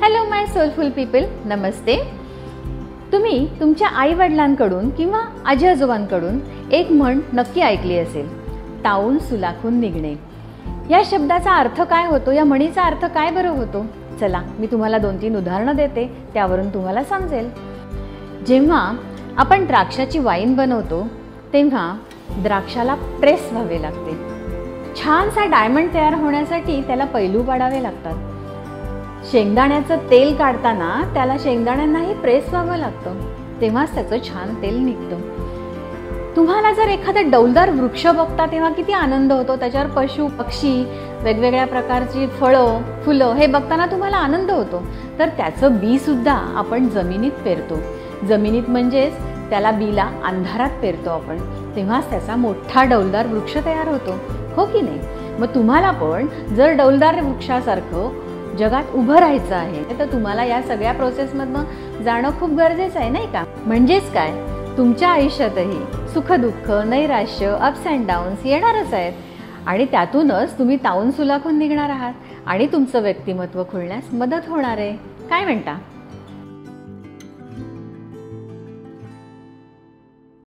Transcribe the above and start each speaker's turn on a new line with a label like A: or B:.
A: Hello माय soulful people, नमस्ते. तुम्ही तुमच्या आई वडिलांकडून किंवा आजी आजोबांकडून एक म्हण नक्की ऐकली असेल, ताऊन सुलाखून निघणे. या शब्दाचा अर्थ काय होतो, या म्हणीचा अर्थ काय बरं होतो? चला मी तुम्हाला 2-3 उदाहरणं देते, त्यावरून तुम्हाला समजेल. जेव्हा आपण द्राक्षाची वाईन बनवतो तेव्हा द्राक्षाला प्रेस व्हावे लागते. छानसा डायमंड तयार होण्यासाठी त्याला पैलू पाडावे लागतात. शेंगदाण्याचं तेल काढताना त्याला शेंगदाण्यांनाही प्रेस व्हावं लागतं, तेव्हाच त्याचं छान तेल निघतं. तुम्हाला जर एखादा डौलदार वृक्ष बघता तेव्हा किती आनंद होतो. त्याच्यावर पशु पक्षी, वेगवेगळ्या प्रकारची फळं फुलं हे बघताना तुम्हाला आनंद होतो. तर त्याचं बी सुद्धा आपण जमिनीत पेरतो. जमिनीत म्हणजेच त्याला बीला अंधारात पेरतो आपण, तेव्हाच त्याचा मोठा डौलदार वृक्ष तयार होतो, हो की नाही? मग तुम्हाला पण जर डौलदार वृक्षासारखं जगात उभं राहायचं आहे तर तुम्हाला या सगळ्या प्रोसेसमधनं जाणं खूप गरजेचं आहे, नाही का? म्हणजेच काय, तुमच्या आयुष्यातही सुखदुःख, नैराश्य, अप्स अँड डाऊन्स येणारच आहेत आणि त्यातूनच तुम्ही ताऊन सुलाखून निघणार आहात आणि तुमचं व्यक्तिमत्व खुलण्यास मदत होणार आहे. काय म्हणता?